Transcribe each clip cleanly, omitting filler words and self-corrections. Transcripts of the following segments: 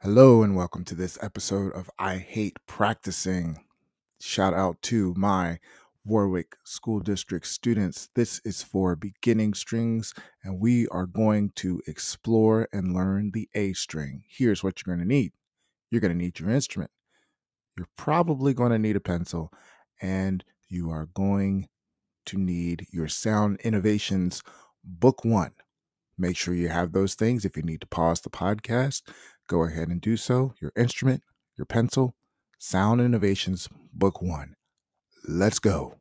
Hello and welcome to this episode of I Hate Practicing. Shout out to my Warwick School District students. This is for beginning strings, and we are going to explore and learn the A string. Here's what you're going to need. You're going to need your instrument. You're probably going to need a pencil, and you are going to need your Sound Innovations Book 1. Make sure you have those things. If you need to pause the podcast, go ahead and do so. Your instrument, your pencil, Sound Innovations Book 1. Let's go.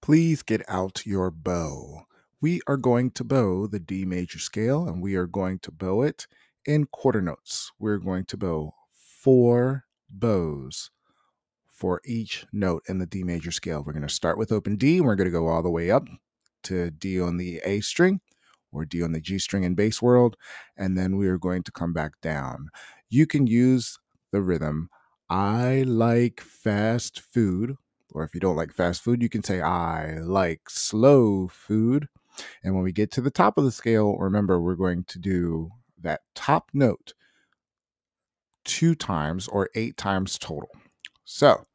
Please get out your bow. We are going to bow the D major scale, and we are going to bow it in quarter notes. We're going to bow 4 bows for each note in the D major scale. We're going to start with open D, and we're going to go all the way up to D on the A string, or D on the G string in bass world, and then we are going to come back down. You can use the rhythm, I like fast food, or if you don't like fast food, you can say, I like slow food. And when we get to the top of the scale, remember, we're going to do that top note 2 times or 8 times total. So,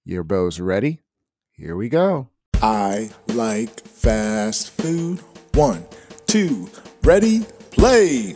your bow's ready? Here we go. I like fast food. 1, 2, ready, play.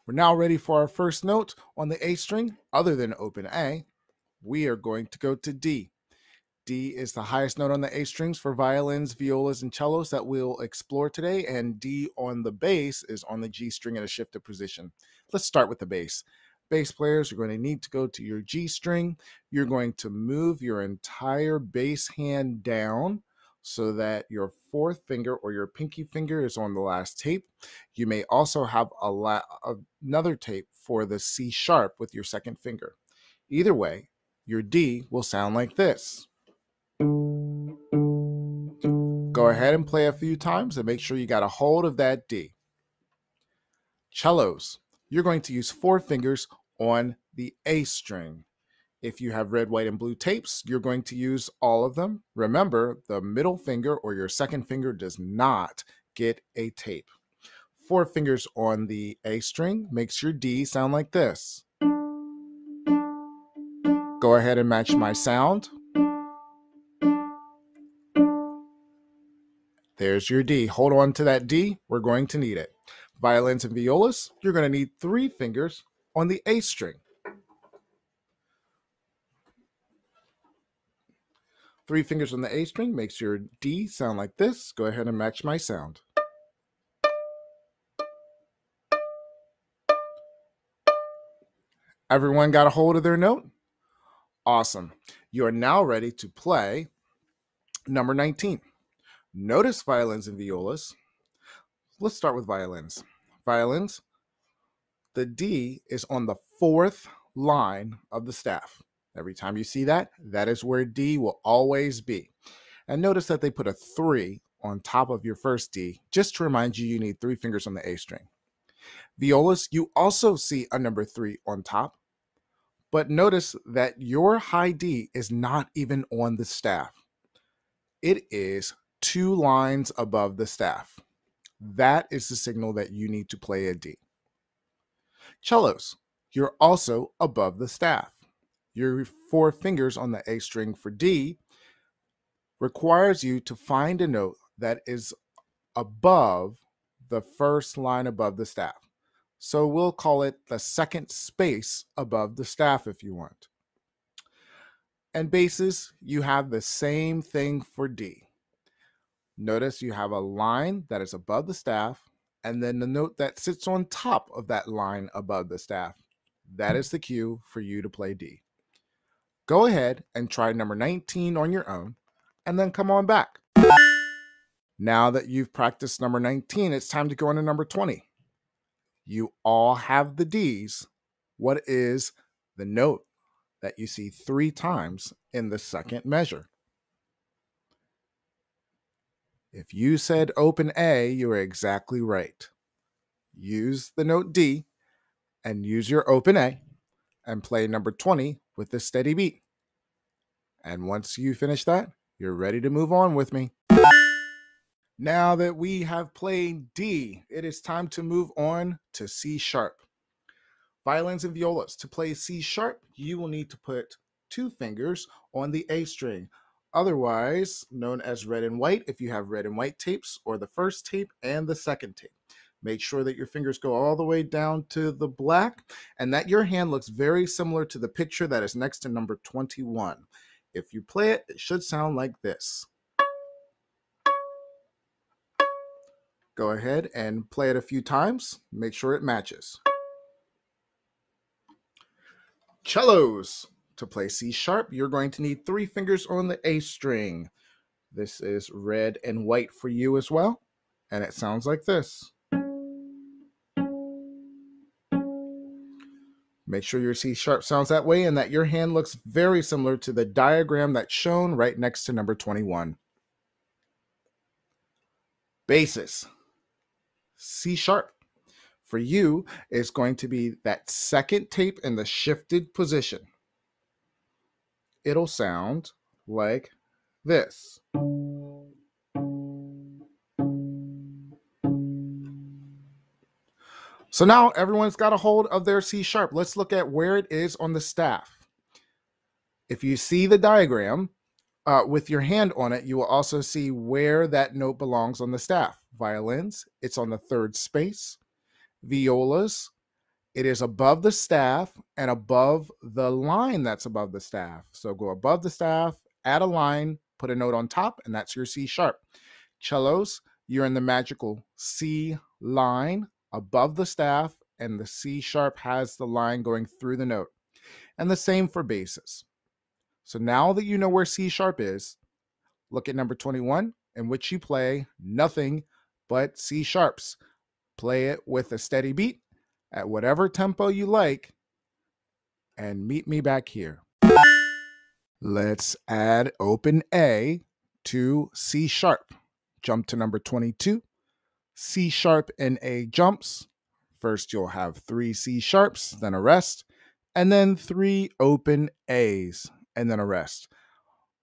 We're now ready for our first note on the A string. Other than open A, we are going to go to D. D is the highest note on the A strings for violins, violas, and cellos that we'll explore today, and D on the bass is on the G string in a shifted position. Let's start with the bass. Bass players, you're going to need to go to your G string. You're going to move your entire bass hand down so that your 4th finger or your pinky finger is on the last tape. You may also have another tape for the C sharp with your 2nd finger. Either way, your D will sound like this. Go ahead and play a few times and make sure you got a hold of that D. Cellos, you're going to use 4 fingers on the A string. If you have red, white, and blue tapes, you're going to use all of them. Remember, the middle finger or your 2nd finger does not get a tape. 4 fingers on the A string makes your D sound like this. Go ahead and match my sound. There's your D. Hold on to that D. We're going to need it. Violins and violas, you're going to need 3 fingers on the A string. 3 fingers on the A string makes your D sound like this. Go ahead and match my sound. Everyone got a hold of their note? Awesome. You are now ready to play number 19. Notice violins and violas. Let's start with violins. Violins, the D is on the 4th line of the staff. Every time you see that, that is where D will always be. And notice that they put a 3 on top of your first D, just to remind you need 3 fingers on the A string. Violas, you also see a number 3 on top, but notice that your high D is not even on the staff. It is 2 lines above the staff. That is the signal that you need to play a D. Cellos, you're also above the staff. Your 4 fingers on the A string for D requires you to find a note that is above the first line above the staff. So we'll call it the second space above the staff if you want. And basses, you have the same thing for D. Notice you have a line that is above the staff, and then the note that sits on top of that line above the staff. That is the cue for you to play D. Go ahead and try number 19 on your own, and then come on back. Now that you've practiced number 19, it's time to go into number 20. You all have the Ds. What is the note that you see 3 times in the second measure? If you said open A, you are exactly right. Use the note D and use your open A and play number 20 with a steady beat. And once you finish that, you're ready to move on with me. Now that we have played D, it is time to move on to C sharp. Violins and violas. To play C sharp, you will need to put 2 fingers on the A string, otherwise known as red and white if you have red and white tapes, or the first tape and the second tape. Make sure that your fingers go all the way down to the black and that your hand looks very similar to the picture that is next to number 21. If you play it, it should sound like this. Go ahead and play it a few times. Make sure it matches. Cellos. To play C sharp, you're going to need 3 fingers on the A string. This is red and white for you as well, and it sounds like this. Make sure your C sharp sounds that way and that your hand looks very similar to the diagram that's shown right next to number 21. Basses. C sharp for you is going to be that second tape in the shifted position. It'll sound like this. So now everyone's got a hold of their C sharp. Let's look at where it is on the staff. If you see the diagram with your hand on it, you will also see where that note belongs on the staff. Violins, it's on the 3rd space. Violas, it is above the staff and above the line that's above the staff. So go above the staff, add a line, put a note on top, and that's your C sharp. Cellos, you're in the magical C line above the staff, and the C sharp has the line going through the note. And the same for basses. So now that you know where C sharp is, look at number 21, in which you play nothing but C sharps. Play it with a steady beat at whatever tempo you like, and meet me back here. Let's add open A to C sharp. Jump to number 22. C sharp and A jumps. First, you'll have 3 C sharps, then a rest, and then 3 open A's, and then a rest.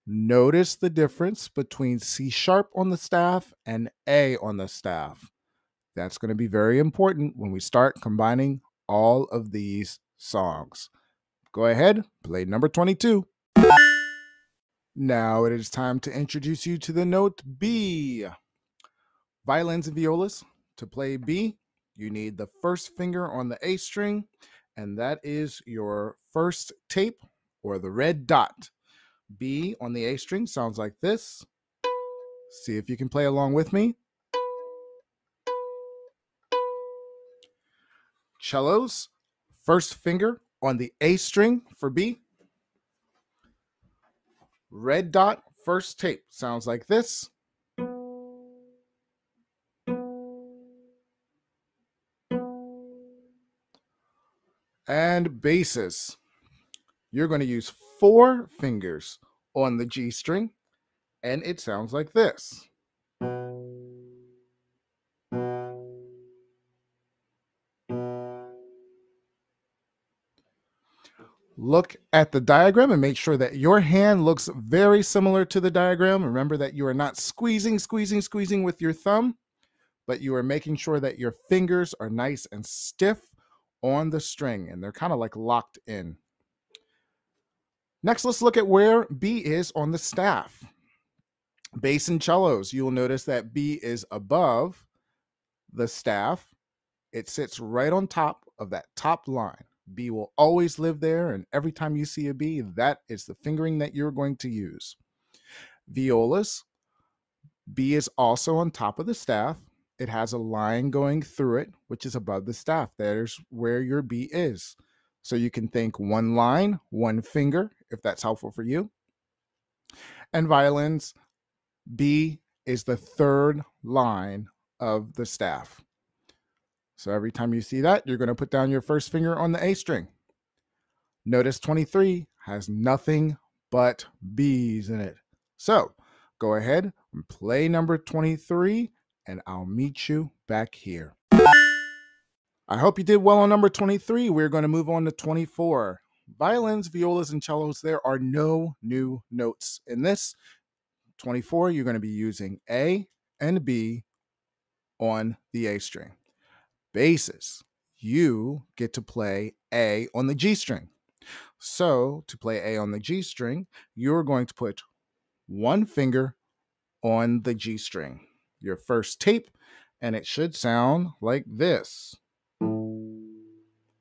Notice the difference between C sharp on the staff and A on the staff. That's going to be very important when we start combining all of these songs. Go ahead, play number 22. Now it is time to introduce you to the note B. Violins and violas. To play B, you need the first finger on the A string, and that is your first tape or the red dot. B on the A string sounds like this. See if you can play along with me. Cellos, first finger on the A string for B. Red dot, first tape sounds like this. And basses, you're going to use 4 fingers on the G string, and it sounds like this. Look at the diagram and make sure that your hand looks very similar to the diagram. Remember that you are not squeezing with your thumb, but you are making sure that your fingers are nice and stiff on the string, and they're kind of like locked in. Next, let's look at where B is on the staff. Bass and cellos, you will notice that B is above the staff. It sits right on top of that top line. B will always live there, and every time you see a B, that is the fingering that you're going to use. Violas, B is also on top of the staff. It has a line going through it, which is above the staff. There's where your B is. So you can think one line, one finger, if that's helpful for you. And violins, B is the third line of the staff. So every time you see that, you're going to put down your first finger on the A string. Notice 23 has nothing but B's in it. So go ahead and play number 23, and I'll meet you back here. I hope you did well on number 23. We're going to move on to 24. Violins, violas, and cellos, there are no new notes in this. 24, you're going to be using A and B on the A string. Basses, you get to play A on the G string. So to play A on the G string, you're going to put one finger on the G string, your first tape, and it should sound like this.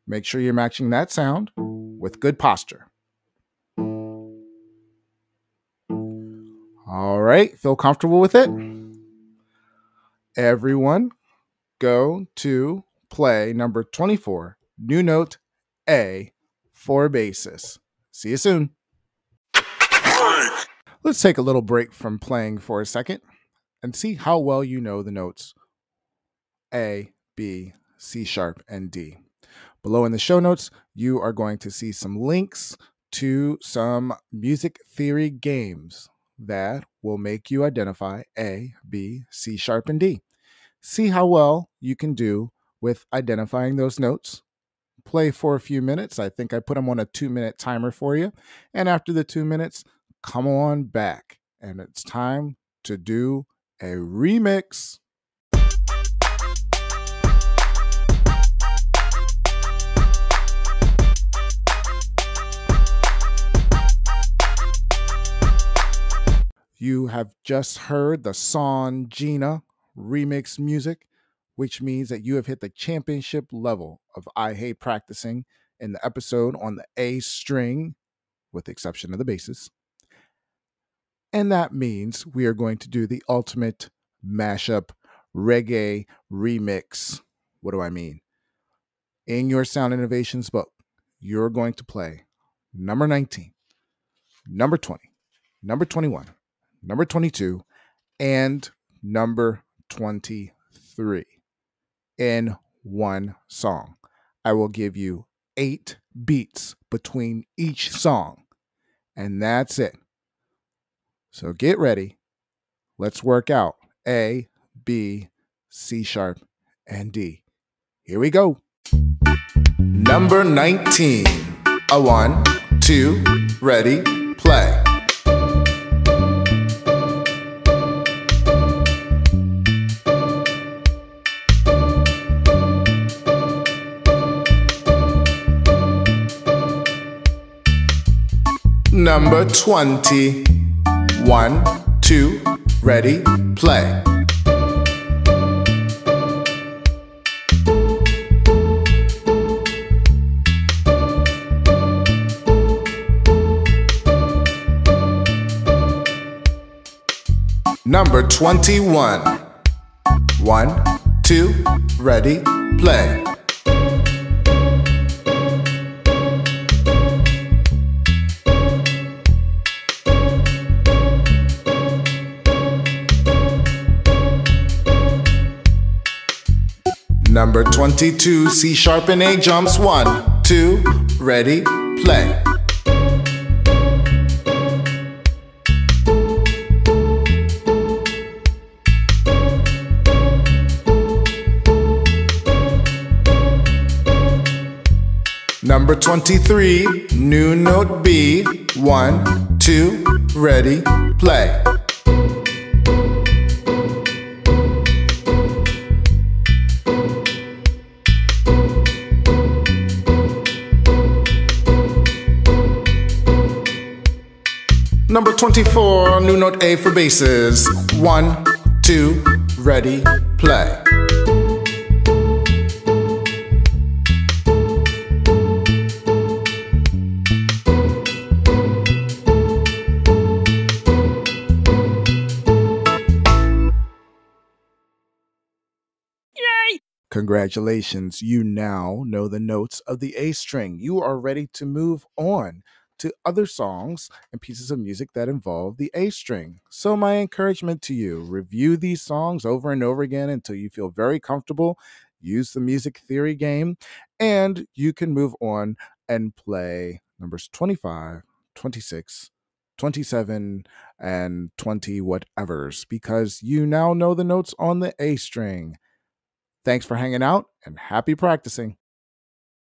Make sure you're matching that sound with good posture. All right, feel comfortable with it? Everyone, go to play number 24, new note A for basses. See you soon. Let's take a little break from playing for a second and see how well you know the notes A, B, C sharp, and D. Below in the show notes, you are going to see some links to some music theory games that will make you identify A, B, C sharp, and D. See how well you can do with identifying those notes. Play for a few minutes. I think I put them on a 2-minute timer for you. And after the 2 minutes, come on back. And it's time to do a remix. You have just heard the Song Gina remix music, which means that you have hit the championship level of I Hate Practicing in the episode on the A string, with the exception of the basses. And that means we are going to do the ultimate mashup reggae remix. What do I mean? In your Sound Innovations book, you're going to play number 19, number 20, number 21, number 22, and number 23 in one song. I will give you 8 beats between each song, and that's it. So get ready. Let's work out A, B, C sharp, and D. Here we go. Number 19. A 1, 2, ready, play. Number 20. 1, 2, ready, play. Number 21. 1, 2, ready, play. Number 22, C sharp and A jumps. 1, 2, ready, play. Number 23, new note B. 1, 2, ready, play. Number 24, new note A for basses. 1, 2, ready, play. Congratulations, you now know the notes of the A string. You are ready to move on to other songs and pieces of music that involve the A string. So, my encouragement to you, review these songs over and over again until you feel very comfortable. Use the music theory game, and you can move on and play numbers 25, 26, 27, and 20 whatevers because you now know the notes on the A string. Thanks for hanging out and happy practicing.